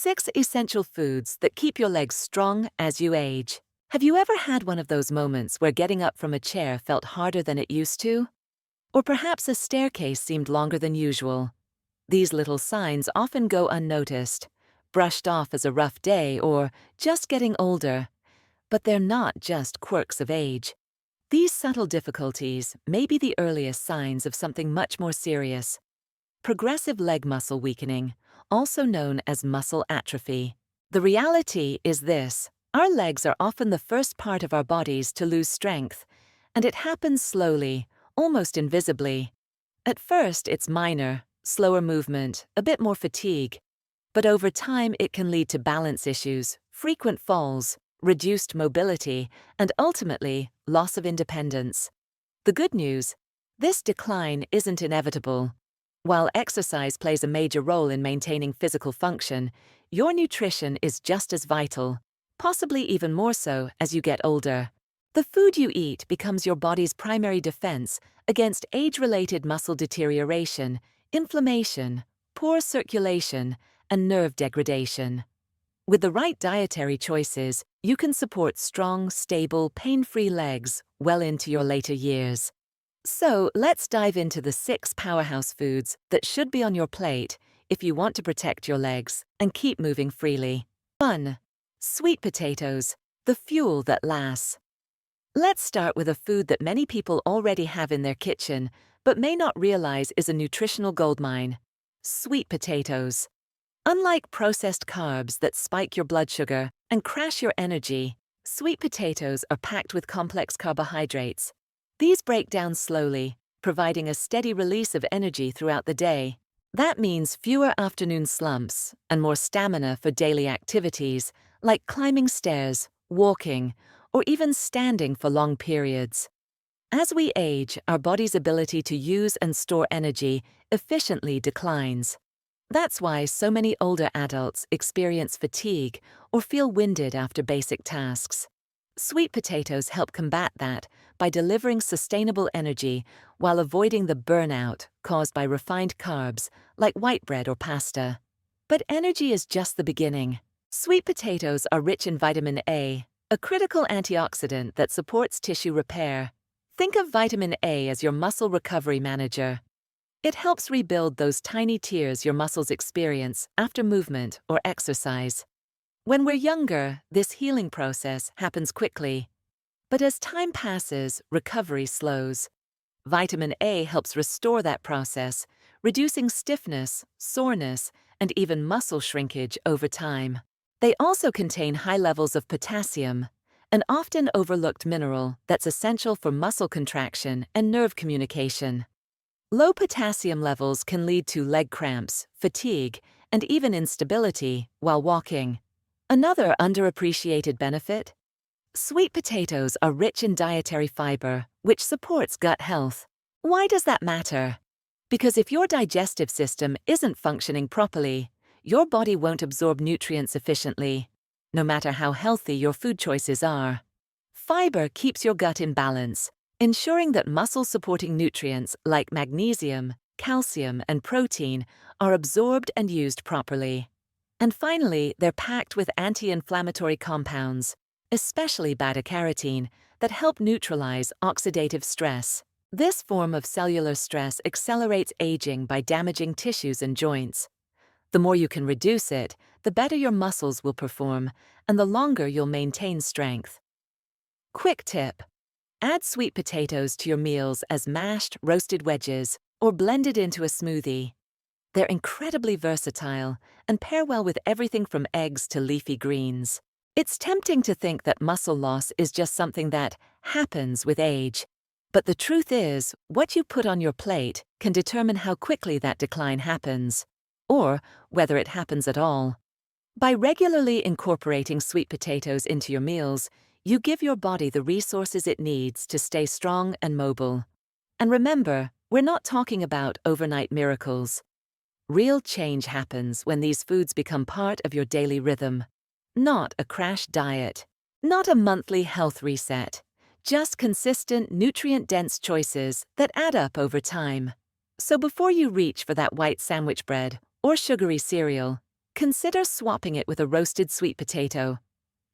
6 essential foods that keep your legs strong as you age. Have you ever had one of those moments where getting up from a chair felt harder than it used to? Or perhaps a staircase seemed longer than usual? These little signs often go unnoticed, brushed off as a rough day or just getting older. But they're not just quirks of age. These subtle difficulties may be the earliest signs of something much more serious: progressive leg muscle weakening, also known as muscle atrophy. The reality is this: our legs are often the first part of our bodies to lose strength, and it happens slowly, almost invisibly. At first, it's minor, slower movement, a bit more fatigue, but over time it can lead to balance issues, frequent falls, reduced mobility, and ultimately, loss of independence. The good news: this decline isn't inevitable. While exercise plays a major role in maintaining physical function, your nutrition is just as vital, possibly even more so as you get older. The food you eat becomes your body's primary defense against age-related muscle deterioration, inflammation, poor circulation, and nerve degradation. With the right dietary choices, you can support strong, stable, pain-free legs well into your later years. So, let's dive into the 6 powerhouse foods that should be on your plate if you want to protect your legs and keep moving freely. 1. Sweet potatoes, the fuel that lasts. Let's start with a food that many people already have in their kitchen, but may not realize is a nutritional goldmine: sweet potatoes. Unlike processed carbs that spike your blood sugar and crash your energy, sweet potatoes are packed with complex carbohydrates. These break down slowly, providing a steady release of energy throughout the day. That means fewer afternoon slumps and more stamina for daily activities like climbing stairs, walking, or even standing for long periods. As we age, our body's ability to use and store energy efficiently declines. That's why so many older adults experience fatigue or feel winded after basic tasks. Sweet potatoes help combat that by delivering sustainable energy while avoiding the burnout caused by refined carbs like white bread or pasta. But energy is just the beginning. Sweet potatoes are rich in vitamin A, a critical antioxidant that supports tissue repair. Think of vitamin A as your muscle recovery manager. It helps rebuild those tiny tears your muscles experience after movement or exercise. When we're younger, this healing process happens quickly. But as time passes, recovery slows. Vitamin A helps restore that process, reducing stiffness, soreness, and even muscle shrinkage over time. They also contain high levels of potassium, an often overlooked mineral that's essential for muscle contraction and nerve communication. Low potassium levels can lead to leg cramps, fatigue, and even instability while walking. Another underappreciated benefit: sweet potatoes are rich in dietary fiber, which supports gut health. Why does that matter? Because if your digestive system isn't functioning properly, your body won't absorb nutrients efficiently, no matter how healthy your food choices are. Fiber keeps your gut in balance, ensuring that muscle-supporting nutrients like magnesium, calcium, and protein are absorbed and used properly. And finally, they're packed with anti-inflammatory compounds, especially beta-carotene, that help neutralize oxidative stress. This form of cellular stress accelerates aging by damaging tissues and joints. The more you can reduce it, the better your muscles will perform, and the longer you'll maintain strength. Quick tip: add sweet potatoes to your meals as mashed, roasted wedges, or blended into a smoothie. They're incredibly versatile and pair well with everything from eggs to leafy greens. It's tempting to think that muscle loss is just something that happens with age. But the truth is, what you put on your plate can determine how quickly that decline happens, or whether it happens at all. By regularly incorporating sweet potatoes into your meals, you give your body the resources it needs to stay strong and mobile. And remember, we're not talking about overnight miracles. Real change happens when these foods become part of your daily rhythm. Not a crash diet, not a monthly health reset, just consistent, nutrient-dense choices that add up over time. So before you reach for that white sandwich bread or sugary cereal, Consider swapping it with a roasted sweet potato.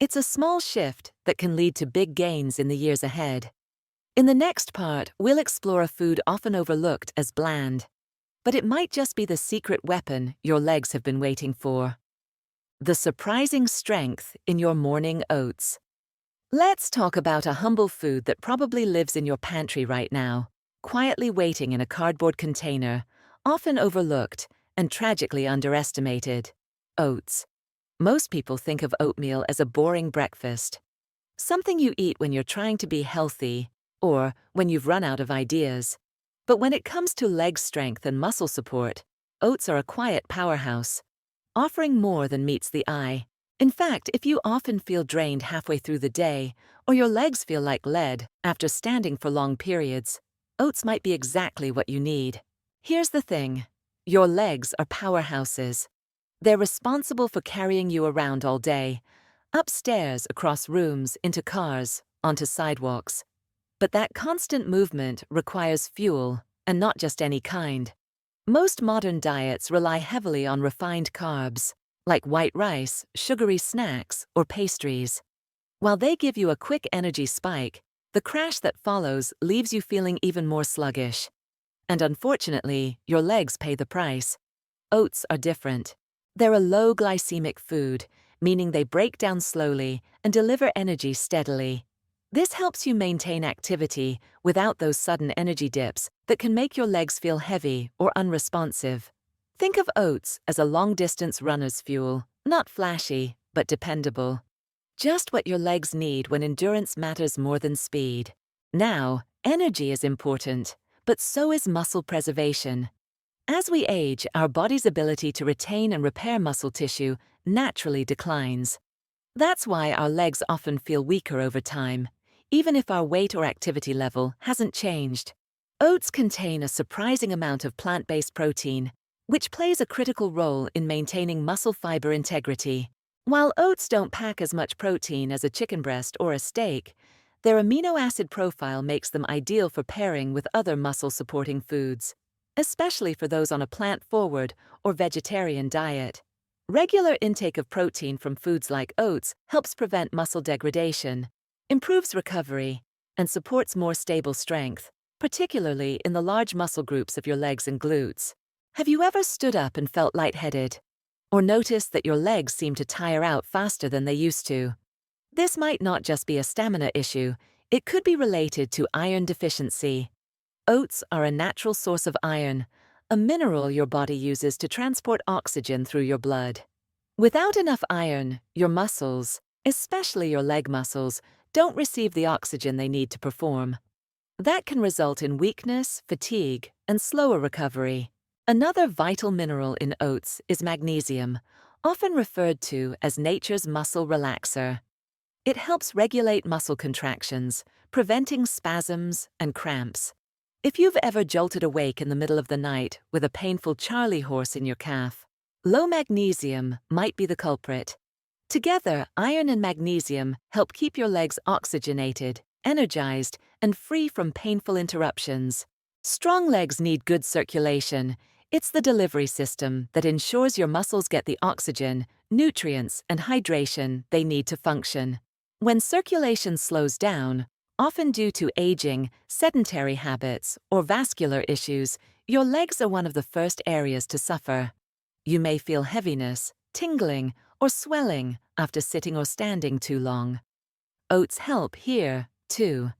It's a small shift that can lead to big gains in the years ahead. In the next part, we'll explore a food often overlooked as bland, but it might just be the secret weapon your legs have been waiting for. The surprising strength in your morning oats. Let's talk about a humble food that probably lives in your pantry right now, quietly waiting in a cardboard container, often overlooked and tragically underestimated. Oats. Most people think of oatmeal as a boring breakfast, something you eat when you're trying to be healthy or when you've run out of ideas. But when it comes to leg strength and muscle support, oats are a quiet powerhouse, offering more than meets the eye. In fact, if you often feel drained halfway through the day, or your legs feel like lead after standing for long periods, oats might be exactly what you need. Here's the thing. Your legs are powerhouses. They're responsible for carrying you around all day, upstairs, across rooms, into cars, onto sidewalks. But that constant movement requires fuel, and not just any kind. Most modern diets rely heavily on refined carbs, like white rice, sugary snacks, or pastries. While they give you a quick energy spike, the crash that follows leaves you feeling even more sluggish. And unfortunately, your legs pay the price. Oats are different. They're a low glycemic food, meaning they break down slowly and deliver energy steadily. This helps you maintain activity without those sudden energy dips that can make your legs feel heavy or unresponsive. Think of oats as a long-distance runner's fuel, not flashy, but dependable. Just what your legs need when endurance matters more than speed. Now, energy is important, but so is muscle preservation. As we age, our body's ability to retain and repair muscle tissue naturally declines. That's why our legs often feel weaker over time, even if our weight or activity level hasn't changed. Oats contain a surprising amount of plant-based protein, which plays a critical role in maintaining muscle fiber integrity. While oats don't pack as much protein as a chicken breast or a steak, their amino acid profile makes them ideal for pairing with other muscle-supporting foods, especially for those on a plant-forward or vegetarian diet. Regular intake of protein from foods like oats helps prevent muscle degradation, improves recovery, and supports more stable strength, particularly in the large muscle groups of your legs and glutes. Have you ever stood up and felt lightheaded? Or noticed that your legs seem to tire out faster than they used to? This might not just be a stamina issue, it could be related to iron deficiency. Oats are a natural source of iron, a mineral your body uses to transport oxygen through your blood. Without enough iron, your muscles, especially your leg muscles, don't receive the oxygen they need to perform. That can result in weakness, fatigue, and slower recovery. Another vital mineral in oats is magnesium, often referred to as nature's muscle relaxer. It helps regulate muscle contractions, preventing spasms and cramps. If you've ever jolted awake in the middle of the night with a painful Charlie horse in your calf, low magnesium might be the culprit. Together, iron and magnesium help keep your legs oxygenated, energized, and free from painful interruptions. Strong legs need good circulation. It's the delivery system that ensures your muscles get the oxygen, nutrients, and hydration they need to function. When circulation slows down, often due to aging, sedentary habits, or vascular issues, your legs are one of the first areas to suffer. You may feel heaviness, tingling, or swelling after sitting or standing too long. Oats help here, too.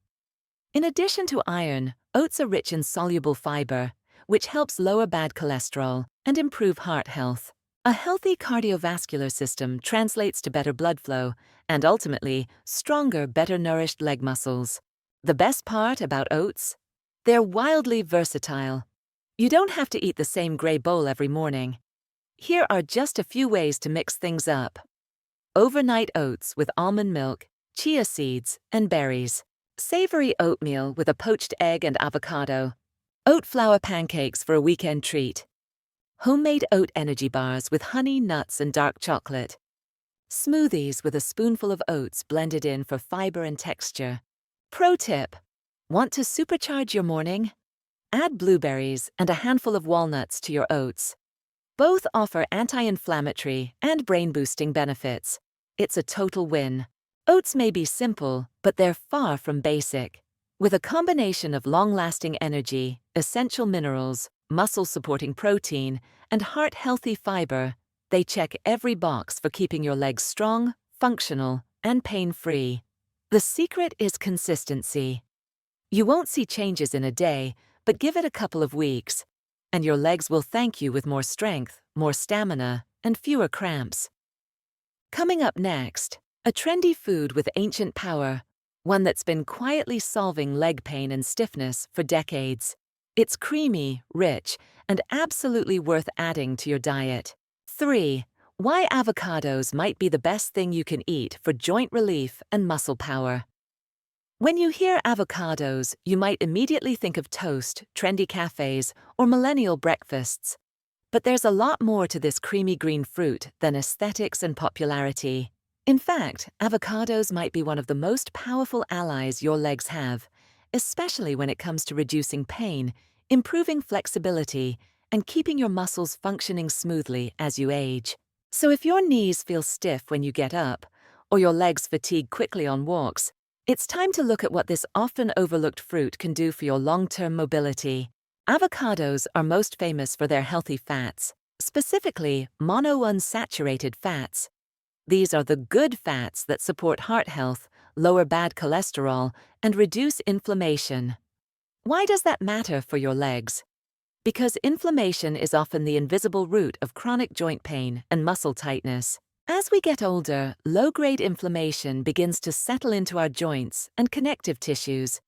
In addition to iron, oats are rich in soluble fiber, which helps lower bad cholesterol and improve heart health. A healthy cardiovascular system translates to better blood flow and ultimately stronger, better nourished leg muscles. The best part about oats? They're wildly versatile. You don't have to eat the same gray bowl every morning. Here are just a few ways to mix things up. Overnight oats with almond milk, chia seeds, and berries. Savory oatmeal with a poached egg and avocado. Oat flour pancakes for a weekend treat. Homemade oat energy bars with honey, nuts, and dark chocolate. Smoothies with a spoonful of oats blended in for fiber and texture. Pro tip: want to supercharge your morning? Add blueberries and a handful of walnuts to your oats. Both offer anti-inflammatory and brain-boosting benefits. It's a total win. Oats may be simple, but they're far from basic. With a combination of long-lasting energy, essential minerals, muscle-supporting protein, and heart-healthy fiber, they check every box for keeping your legs strong, functional, and pain-free. The secret is consistency. You won't see changes in a day, but give it a couple of weeks, and your legs will thank you with more strength, more stamina, and fewer cramps. Coming up next, a trendy food with ancient power, one that's been quietly solving leg pain and stiffness for decades. It's creamy, rich, and absolutely worth adding to your diet. 3. Why avocados might be the best thing you can eat for joint relief and muscle power. When you hear avocados, you might immediately think of toast, trendy cafes, or millennial breakfasts. But there's a lot more to this creamy green fruit than aesthetics and popularity. In fact, avocados might be one of the most powerful allies your legs have, especially when it comes to reducing pain, improving flexibility, and keeping your muscles functioning smoothly as you age. So if your knees feel stiff when you get up, or your legs fatigue quickly on walks, it's time to look at what this often overlooked fruit can do for your long-term mobility. Avocados are most famous for their healthy fats, specifically monounsaturated fats. These are the good fats that support heart health, lower bad cholesterol, and reduce inflammation. Why does that matter for your legs? Because inflammation is often the invisible root of chronic joint pain and muscle tightness. As we get older, low-grade inflammation begins to settle into our joints and connective tissues,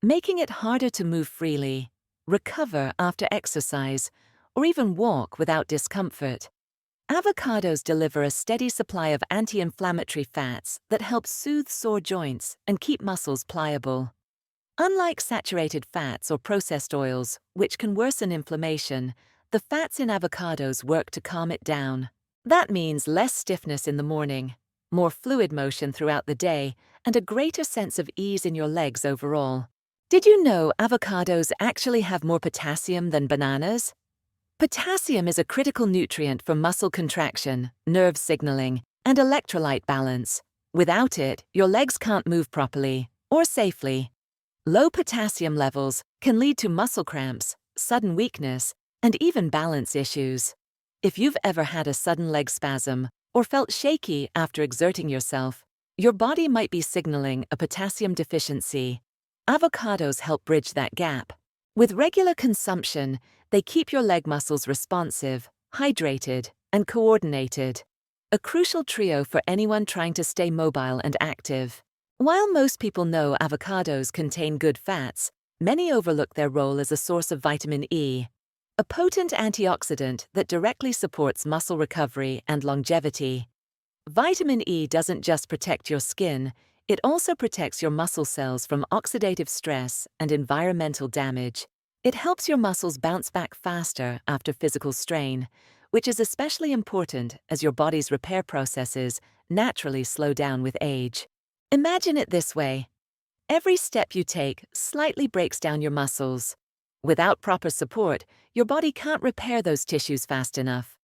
making it harder to move freely, recover after exercise, or even walk without discomfort. Avocados deliver a steady supply of anti-inflammatory fats that help soothe sore joints and keep muscles pliable. Unlike saturated fats or processed oils, which can worsen inflammation, the fats in avocados work to calm it down. That means less stiffness in the morning, more fluid motion throughout the day, and a greater sense of ease in your legs overall. Did you know avocados actually have more potassium than bananas? Potassium is a critical nutrient for muscle contraction, nerve signaling, and electrolyte balance. Without it, your legs can't move properly or safely. Low potassium levels can lead to muscle cramps, sudden weakness, and even balance issues. If you've ever had a sudden leg spasm or felt shaky after exerting yourself, your body might be signaling a potassium deficiency. Avocados help bridge that gap. With regular consumption, they keep your leg muscles responsive, hydrated, and coordinated. A crucial trio for anyone trying to stay mobile and active. While most people know avocados contain good fats, many overlook their role as a source of vitamin E, a potent antioxidant that directly supports muscle recovery and longevity. Vitamin E doesn't just protect your skin, it also protects your muscle cells from oxidative stress and environmental damage. It helps your muscles bounce back faster after physical strain, which is especially important as your body's repair processes naturally slow down with age. Imagine it this way. Every step you take slightly breaks down your muscles. Without proper support, your body can't repair those tissues fast enough.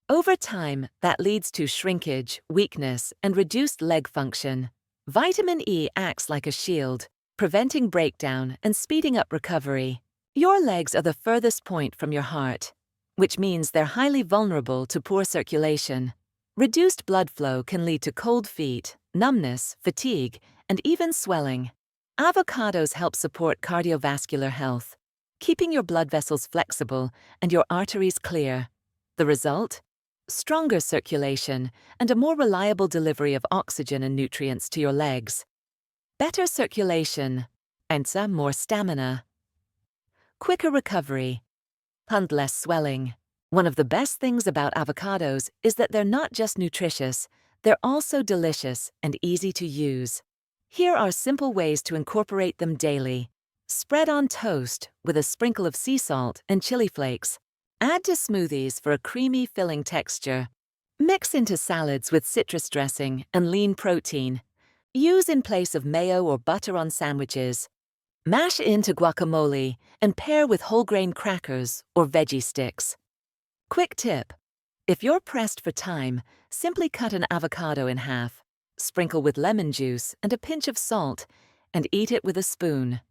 Over time, that leads to shrinkage, weakness, and reduced leg function. Vitamin E acts like a shield, preventing breakdown and speeding up recovery. Your legs are the furthest point from your heart, which means they're highly vulnerable to poor circulation. Reduced blood flow can lead to cold feet, numbness, fatigue, and even swelling. Avocados help support cardiovascular health, keeping your blood vessels flexible and your arteries clear. The result? Stronger circulation and a more reliable delivery of oxygen and nutrients to your legs. Better circulation, and more stamina. Quicker recovery, and less swelling. One of the best things about avocados is that they're not just nutritious, they're also delicious and easy to use. Here are simple ways to incorporate them daily. Spread on toast with a sprinkle of sea salt and chili flakes. Add to smoothies for a creamy, filling texture. Mix into salads with citrus dressing and lean protein. Use in place of mayo or butter on sandwiches. Mash into guacamole and pair with whole grain crackers or veggie sticks. Quick tip: If you're pressed for time, simply cut an avocado in half, sprinkle with lemon juice and a pinch of salt, and eat it with a spoon.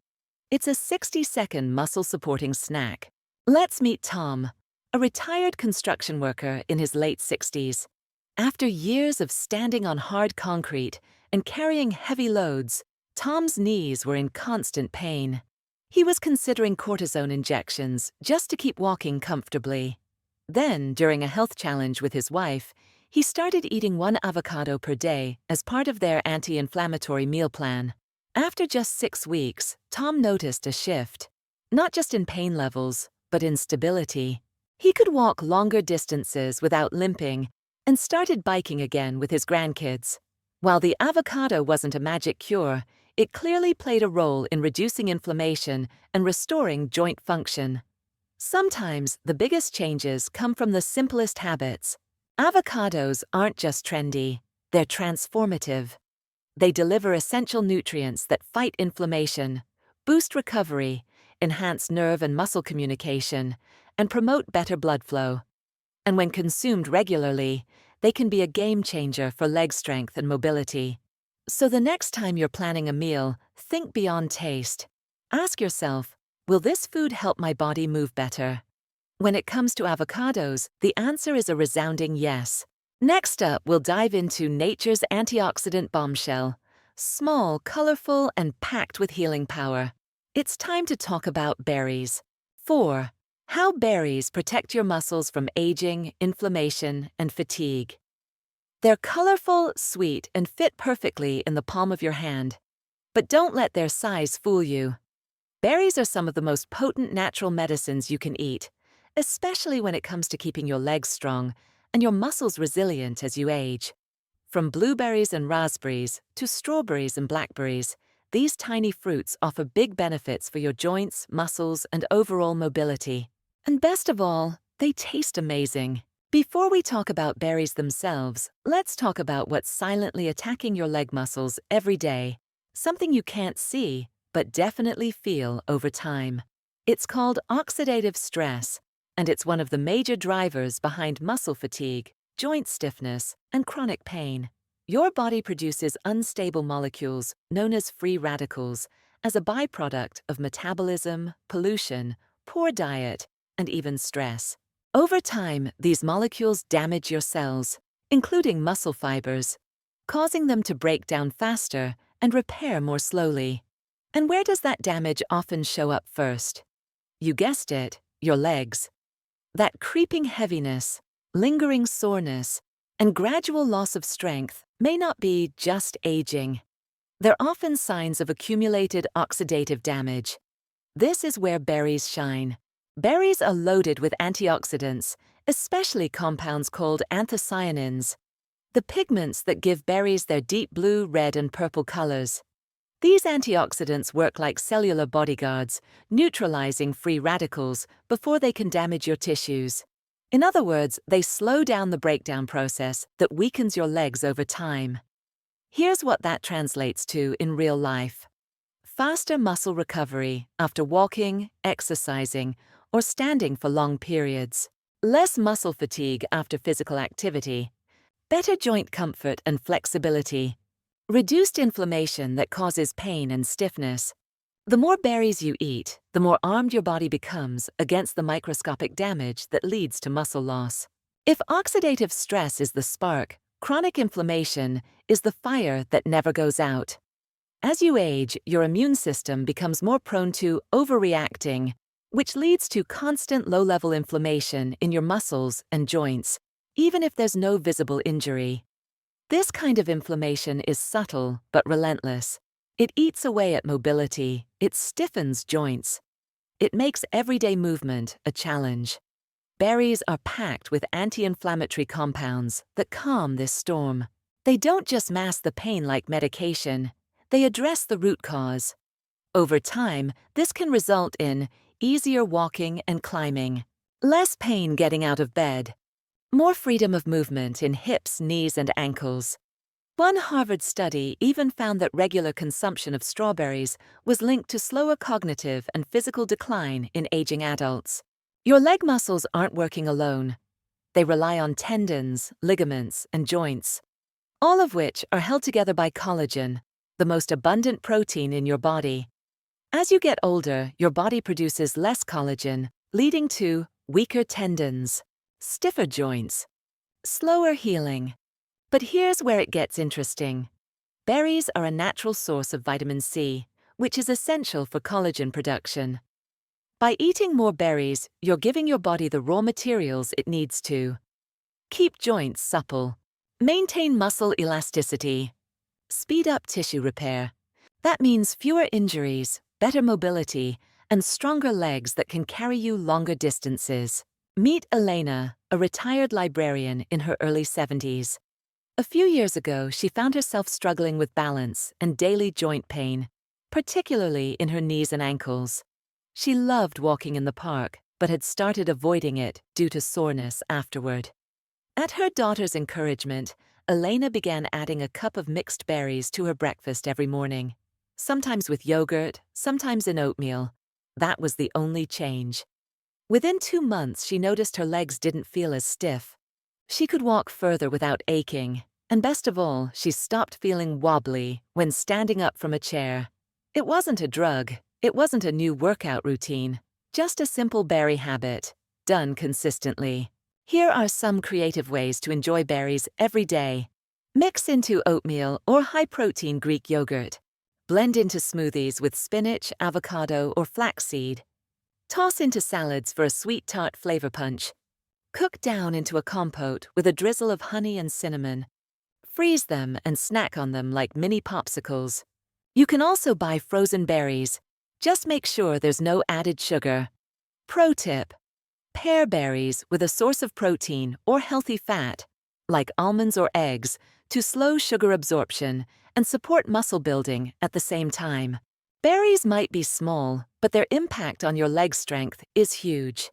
It's a 60-second muscle-supporting snack. Let's meet Tom, a retired construction worker in his late 60s. After years of standing on hard concrete and carrying heavy loads, Tom's knees were in constant pain. He was considering cortisone injections just to keep walking comfortably. Then, during a health challenge with his wife, he started eating 1 avocado per day as part of their anti-inflammatory meal plan. After just 6 weeks, Tom noticed a shift, not just in pain levels, but in stability. He could walk longer distances without limping and started biking again with his grandkids. While the avocado wasn't a magic cure, it clearly played a role in reducing inflammation and restoring joint function. Sometimes the biggest changes come from the simplest habits. Avocados aren't just trendy, they're transformative. They deliver essential nutrients that fight inflammation, boost recovery, enhance nerve and muscle communication, and promote better blood flow. And when consumed regularly, they can be a game changer for leg strength and mobility. So the next time you're planning a meal, think beyond taste. Ask yourself, will this food help my body move better? When it comes to avocados, the answer is a resounding yes. Next up, we'll dive into nature's antioxidant bombshell. Small, colorful, and packed with healing power. It's time to talk about berries. 4. How berries protect your muscles from aging, inflammation, and fatigue. They're colorful, sweet, and fit perfectly in the palm of your hand. But don't let their size fool you. Berries are some of the most potent natural medicines you can eat, especially when it comes to keeping your legs strong and your muscles resilient as you age. From blueberries and raspberries to strawberries and blackberries, these tiny fruits offer big benefits for your joints, muscles, and overall mobility. And best of all, they taste amazing. Before we talk about berries themselves, let's talk about what's silently attacking your leg muscles every day. Something you can't see, but definitely feel over time. It's called oxidative stress, and it's one of the major drivers behind muscle fatigue, joint stiffness, and chronic pain. Your body produces unstable molecules known as free radicals as a byproduct of metabolism, pollution, poor diet, and even stress. Over time, these molecules damage your cells, including muscle fibers, causing them to break down faster and repair more slowly. And where does that damage often show up first? You guessed it, your legs. That creeping heaviness, lingering soreness, and gradual loss of strength may not be just aging. They're often signs of accumulated oxidative damage. This is where berries shine. Berries are loaded with antioxidants, especially compounds called anthocyanins, the pigments that give berries their deep blue, red, and purple colors. These antioxidants work like cellular bodyguards, neutralizing free radicals before they can damage your tissues. In other words, they slow down the breakdown process that weakens your legs over time. Here's what that translates to in real life. Faster muscle recovery after walking, exercising, or standing for long periods. Less muscle fatigue after physical activity. Better joint comfort and flexibility. Reduced inflammation that causes pain and stiffness. The more berries you eat, the more armed your body becomes against the microscopic damage that leads to muscle loss. If oxidative stress is the spark, chronic inflammation is the fire that never goes out. As you age, your immune system becomes more prone to overreacting, which leads to constant low-level inflammation in your muscles and joints, even if there's no visible injury. This kind of inflammation is subtle but relentless. It eats away at mobility, it stiffens joints. It makes everyday movement a challenge. Berries are packed with anti-inflammatory compounds that calm this storm. They don't just mask the pain like medication, they address the root cause. Over time, this can result in easier walking and climbing, less pain getting out of bed, more freedom of movement in hips, knees, and ankles. One Harvard study even found that regular consumption of strawberries was linked to slower cognitive and physical decline in aging adults. Your leg muscles aren't working alone. They rely on tendons, ligaments, and joints, all of which are held together by collagen, the most abundant protein in your body. As you get older, your body produces less collagen, leading to weaker tendons, stiffer joints, slower healing. But here's where it gets interesting. Berries are a natural source of vitamin C, which is essential for collagen production. By eating more berries, you're giving your body the raw materials it needs to keep joints supple, maintain muscle elasticity, speed up tissue repair. That means fewer injuries, better mobility, and stronger legs that can carry you longer distances. Meet Elena, a retired librarian in her early 70s. A few years ago, she found herself struggling with balance and daily joint pain, particularly in her knees and ankles. She loved walking in the park, but had started avoiding it due to soreness afterward. At her daughter's encouragement, Elena began adding a cup of mixed berries to her breakfast every morning, sometimes with yogurt, sometimes in oatmeal. That was the only change. Within 2 months, she noticed her legs didn't feel as stiff. She could walk further without aching, and best of all, she stopped feeling wobbly when standing up from a chair. It wasn't a drug, it wasn't a new workout routine, just a simple berry habit, done consistently. Here are some creative ways to enjoy berries every day. Mix into oatmeal or high-protein Greek yogurt. Blend into smoothies with spinach, avocado, or flaxseed. Toss into salads for a sweet tart flavor punch. Cook down into a compote with a drizzle of honey and cinnamon. Freeze them and snack on them like mini popsicles. You can also buy frozen berries. Just make sure there's no added sugar. Pro tip: pair berries with a source of protein or healthy fat, like almonds or eggs, to slow sugar absorption and support muscle building at the same time. Berries might be small, but their impact on your leg strength is huge.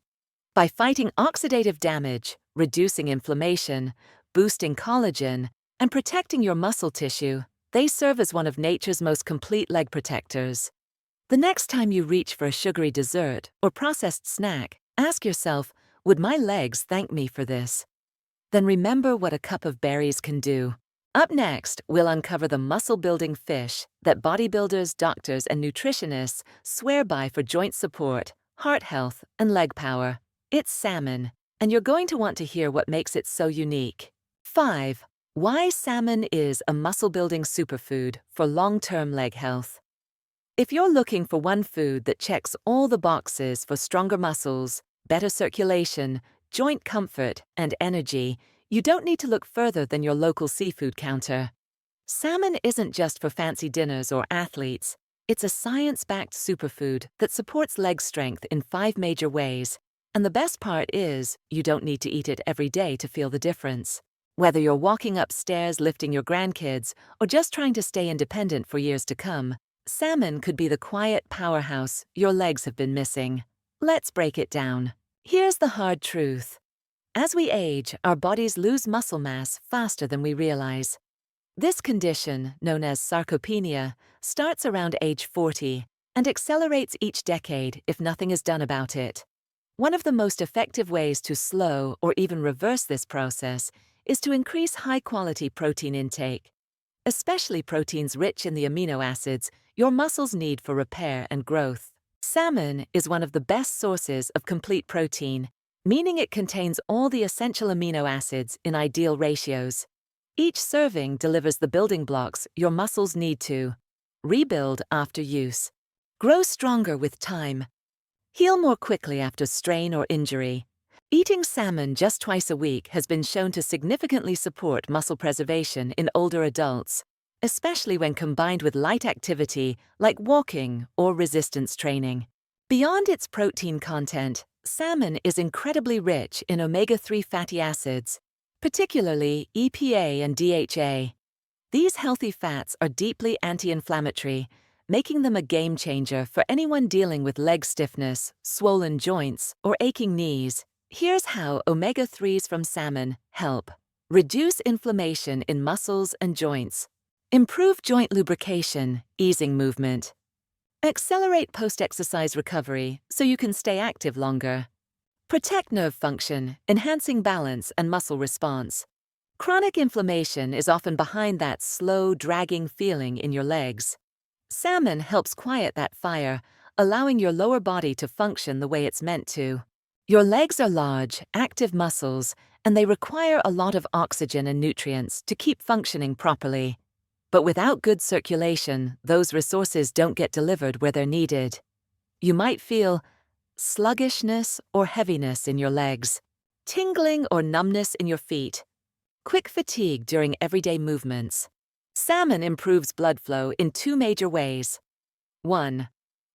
By fighting oxidative damage, reducing inflammation, boosting collagen, and protecting your muscle tissue, they serve as one of nature's most complete leg protectors. The next time you reach for a sugary dessert or processed snack, ask yourself, would my legs thank me for this? Then remember what a cup of berries can do. Up next, we'll uncover the muscle-building fish that bodybuilders, doctors, and nutritionists swear by for joint support, heart health, and leg power. It's salmon, and you're going to want to hear what makes it so unique. 5. Why salmon is a muscle-building superfood for long-term leg health. If you're looking for one food that checks all the boxes for stronger muscles, better circulation, joint comfort, and energy, you don't need to look further than your local seafood counter. Salmon isn't just for fancy dinners or athletes. It's a science-backed superfood that supports leg strength in 5 major ways. And the best part is, you don't need to eat it every day to feel the difference. Whether you're walking upstairs lifting your grandkids or just trying to stay independent for years to come, salmon could be the quiet powerhouse your legs have been missing. Let's break it down. Here's the hard truth. As we age, our bodies lose muscle mass faster than we realize. This condition, known as sarcopenia, starts around age 40 and accelerates each decade if nothing is done about it. One of the most effective ways to slow or even reverse this process is to increase high-quality protein intake, especially proteins rich in the amino acids your muscles need for repair and growth. Salmon is one of the best sources of complete protein, meaning it contains all the essential amino acids in ideal ratios. Each serving delivers the building blocks your muscles need to rebuild after use, grow stronger with time, heal more quickly after strain or injury. Eating salmon just twice a week has been shown to significantly support muscle preservation in older adults, especially when combined with light activity like walking or resistance training. Beyond its protein content, salmon is incredibly rich in omega-3 fatty acids, particularly EPA and DHA. These healthy fats are deeply anti-inflammatory, making them a game changer for anyone dealing with leg stiffness, swollen joints, or aching knees. Here's how omega-3s from salmon help reduce inflammation in muscles and joints, improve joint lubrication, easing movement, accelerate post-exercise recovery so you can stay active longer, Protect nerve function, enhancing balance and muscle response. Chronic inflammation is often behind that slow, dragging feeling in your legs. Salmon helps quiet that fire, allowing your lower body to function the way it's meant to. Your legs are large, active muscles, and they require a lot of oxygen and nutrients to keep functioning properly. But without good circulation, those resources don't get delivered where they're needed. You might feel sluggishness or heaviness in your legs, tingling or numbness in your feet, quick fatigue during everyday movements. Salmon improves blood flow in two major ways. 1.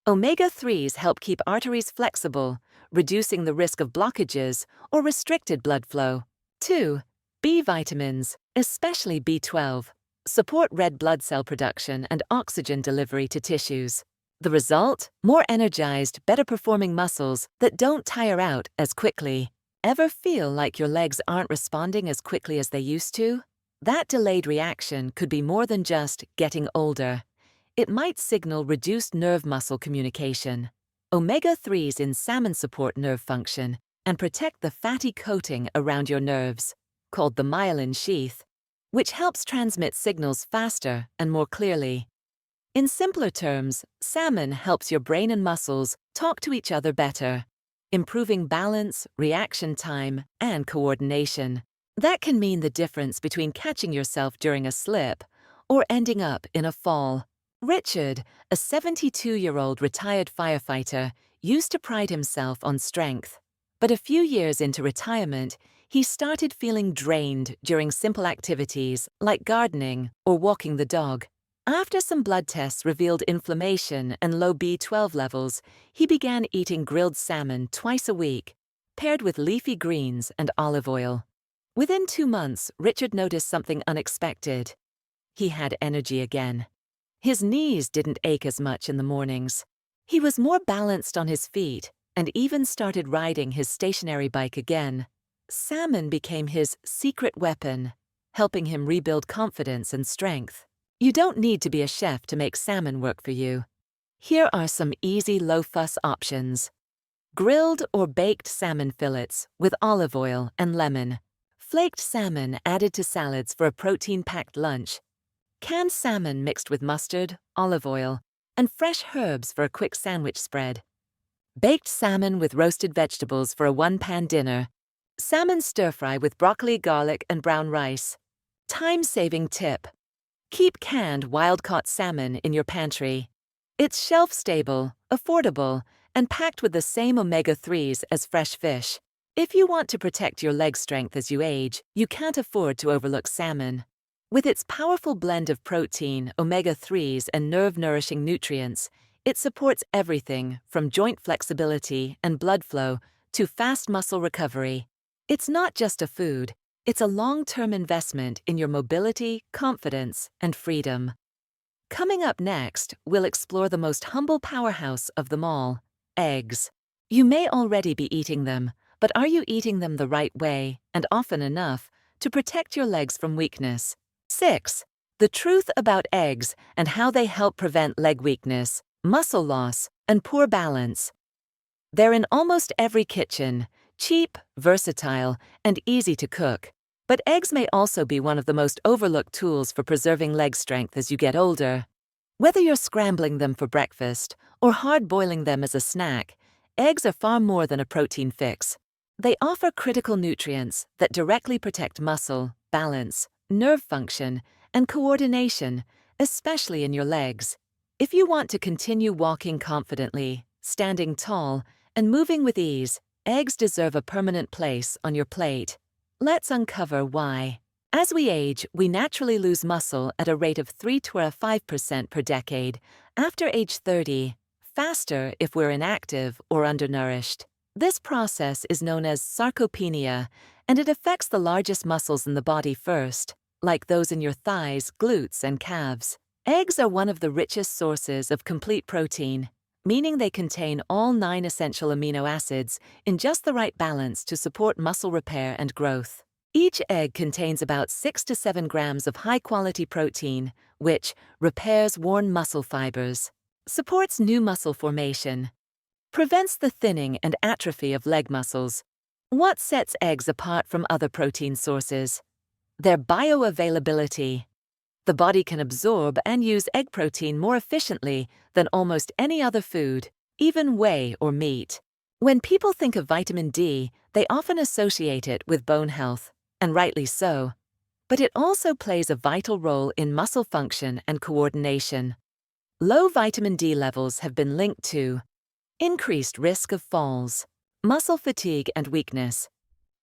Omega-3s help keep arteries flexible, reducing the risk of blockages or restricted blood flow. 2. B vitamins, especially B12, support red blood cell production and oxygen delivery to tissues. The result? More energized, better performing muscles that don't tire out as quickly. Ever feel like your legs aren't responding as quickly as they used to? That delayed reaction could be more than just getting older. It might signal reduced nerve muscle communication. Omega-3s in salmon support nerve function and protect the fatty coating around your nerves, called the myelin sheath, which helps transmit signals faster and more clearly. In simpler terms, salmon helps your brain and muscles talk to each other better, improving balance, reaction time, and coordination. That can mean the difference between catching yourself during a slip or ending up in a fall. Richard, a 72-year-old retired firefighter, used to pride himself on strength. But a few years into retirement, he started feeling drained during simple activities like gardening or walking the dog. After some blood tests revealed inflammation and low B12 levels, he began eating grilled salmon twice a week, paired with leafy greens and olive oil. Within 2 months, Richard noticed something unexpected. He had energy again. His knees didn't ache as much in the mornings. He was more balanced on his feet and even started riding his stationary bike again. Salmon became his secret weapon, helping him rebuild confidence and strength. You don't need to be a chef to make salmon work for you. Here are some easy low-fuss options. Grilled or baked salmon fillets with olive oil and lemon. Flaked salmon added to salads for a protein-packed lunch. Canned salmon mixed with mustard, olive oil, and fresh herbs for a quick sandwich spread. Baked salmon with roasted vegetables for a one-pan dinner. Salmon stir-fry with broccoli, garlic, and brown rice. Time-saving tip. Keep canned wild-caught salmon in your pantry. It's shelf-stable, affordable, and packed with the same omega-3s as fresh fish. If you want to protect your leg strength as you age, you can't afford to overlook salmon. With its powerful blend of protein, omega-3s, and nerve-nourishing nutrients, it supports everything from joint flexibility and blood flow to fast muscle recovery. It's not just a food. It's a long-term investment in your mobility, confidence, and freedom. Coming up next, we'll explore the most humble powerhouse of them all, eggs. You may already be eating them, but are you eating them the right way and often enough to protect your legs from weakness? 6. The truth about eggs and how they help prevent leg weakness, muscle loss, and poor balance. They're in almost every kitchen, cheap, versatile, and easy to cook. But eggs may also be one of the most overlooked tools for preserving leg strength as you get older. Whether you're scrambling them for breakfast or hard-boiling them as a snack, eggs are far more than a protein fix. They offer critical nutrients that directly protect muscle, balance, nerve function, and coordination, especially in your legs. If you want to continue walking confidently, standing tall, and moving with ease, eggs deserve a permanent place on your plate. Let's uncover why. As we age, we naturally lose muscle at a rate of 3 to 5% per decade. After age 30, faster if we're inactive or undernourished. This process is known as sarcopenia, and it affects the largest muscles in the body first, like those in your thighs, glutes, and calves. Eggs are one of the richest sources of complete protein, meaning they contain all 9 essential amino acids in just the right balance to support muscle repair and growth. Each egg contains about 6 to 7 grams of high-quality protein, which repairs worn muscle fibers, supports new muscle formation, Prevents the thinning and atrophy of leg muscles. What sets eggs apart from other protein sources? Their bioavailability. The body can absorb and use egg protein more efficiently than almost any other food, even whey or meat. When people think of vitamin D, they often associate it with bone health, and rightly so. But it also plays a vital role in muscle function and coordination. Low vitamin D levels have been linked to increased risk of falls, muscle fatigue and weakness,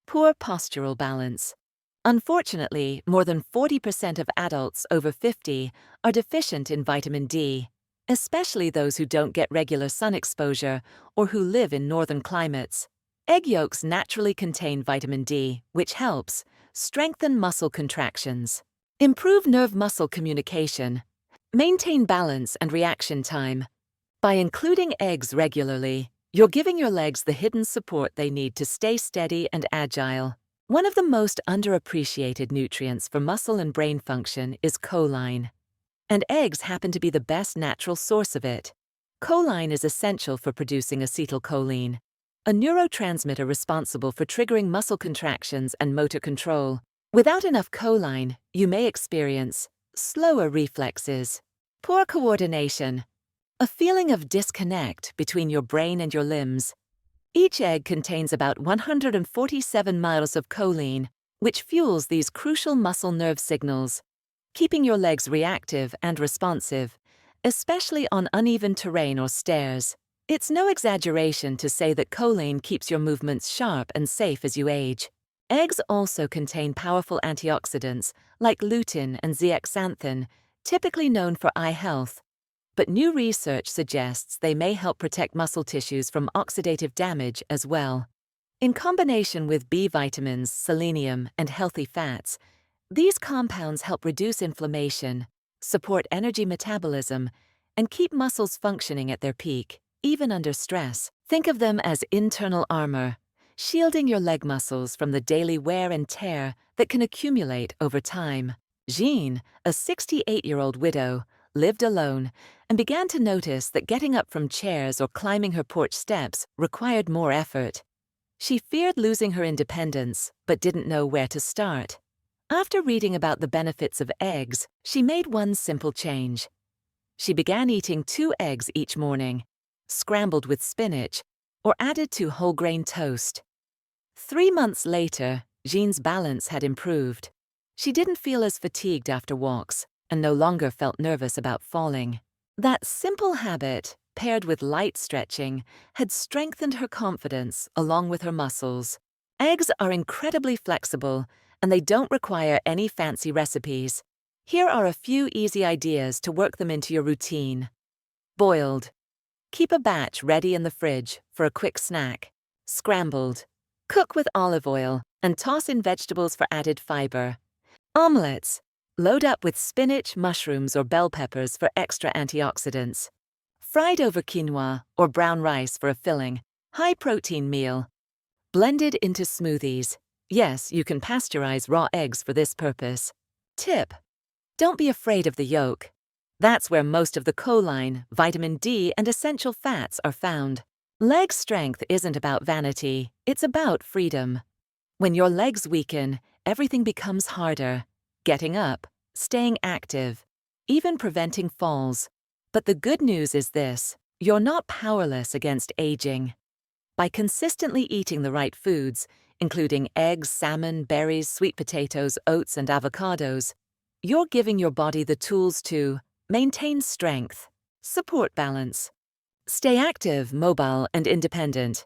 poor postural balance. Unfortunately, more than 40% of adults over 50 are deficient in vitamin D, especially those who don't get regular sun exposure or who live in northern climates. Egg yolks naturally contain vitamin D, which helps strengthen muscle contractions, improve nerve-muscle communication, maintain balance and reaction time. By including eggs regularly, you're giving your legs the hidden support they need to stay steady and agile. One of the most underappreciated nutrients for muscle and brain function is choline, and eggs happen to be the best natural source of it. Choline is essential for producing acetylcholine, a neurotransmitter responsible for triggering muscle contractions and motor control. Without enough choline, you may experience slower reflexes, poor coordination, a feeling of disconnect between your brain and your limbs. Each egg contains about 147 miles of choline, which fuels these crucial muscle nerve signals, keeping your legs reactive and responsive, especially on uneven terrain or stairs. It's no exaggeration to say that choline keeps your movements sharp and safe as you age. Eggs also contain powerful antioxidants like lutein and zeaxanthin, typically known for eye health. But new research suggests they may help protect muscle tissues from oxidative damage as well. In combination with B vitamins, selenium, and healthy fats, these compounds help reduce inflammation, support energy metabolism, and keep muscles functioning at their peak, even under stress. Think of them as internal armor, shielding your leg muscles from the daily wear and tear that can accumulate over time. Jean, a 68-year-old widow, lived alone and began to notice that getting up from chairs or climbing her porch steps required more effort. She feared losing her independence, but didn't know where to start. After reading about the benefits of eggs, she made one simple change. She began eating 2 eggs each morning, scrambled with spinach, or added to whole grain toast. 3 months later, Jean's balance had improved. She didn't feel as fatigued after walks, and no longer felt nervous about falling. That simple habit, paired with light stretching, had strengthened her confidence along with her muscles. Eggs are incredibly flexible, and they don't require any fancy recipes. Here are a few easy ideas to work them into your routine. Boiled. Keep a batch ready in the fridge for a quick snack. Scrambled. Cook with olive oil and toss in vegetables for added fiber. Omelets. Load up with spinach, mushrooms, or bell peppers for extra antioxidants. Fried over quinoa or brown rice for a filling, high-protein meal. Blended into smoothies. Yes, you can pasteurize raw eggs for this purpose. Tip: don't be afraid of the yolk. That's where most of the choline, vitamin D, and essential fats are found. Leg strength isn't about vanity, it's about freedom. When your legs weaken, everything becomes harder. Getting up, staying active, even preventing falls. But the good news is this: you're not powerless against aging. By consistently eating the right foods, including eggs, salmon, berries, sweet potatoes, oats, and avocados, you're giving your body the tools to maintain strength, support balance, stay active, mobile, and independent.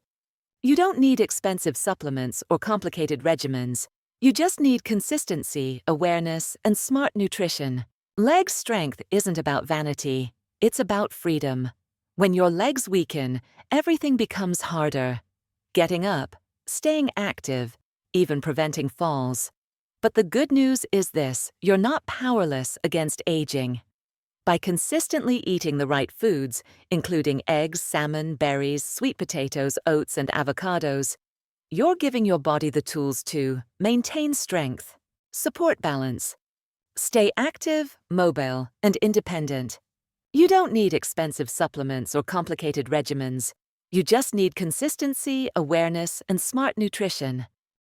You don't need expensive supplements or complicated regimens. You just need consistency, awareness, and smart nutrition. Leg strength isn't about vanity, it's about freedom. When your legs weaken, everything becomes harder. Getting up, staying active, even preventing falls. But the good news is this: you're not powerless against aging. By consistently eating the right foods, including eggs, salmon, berries, sweet potatoes, oats, and avocados, you're giving your body the tools to maintain strength, support balance, stay active, mobile, and independent. You don't need expensive supplements or complicated regimens. You just need consistency, awareness, and smart nutrition.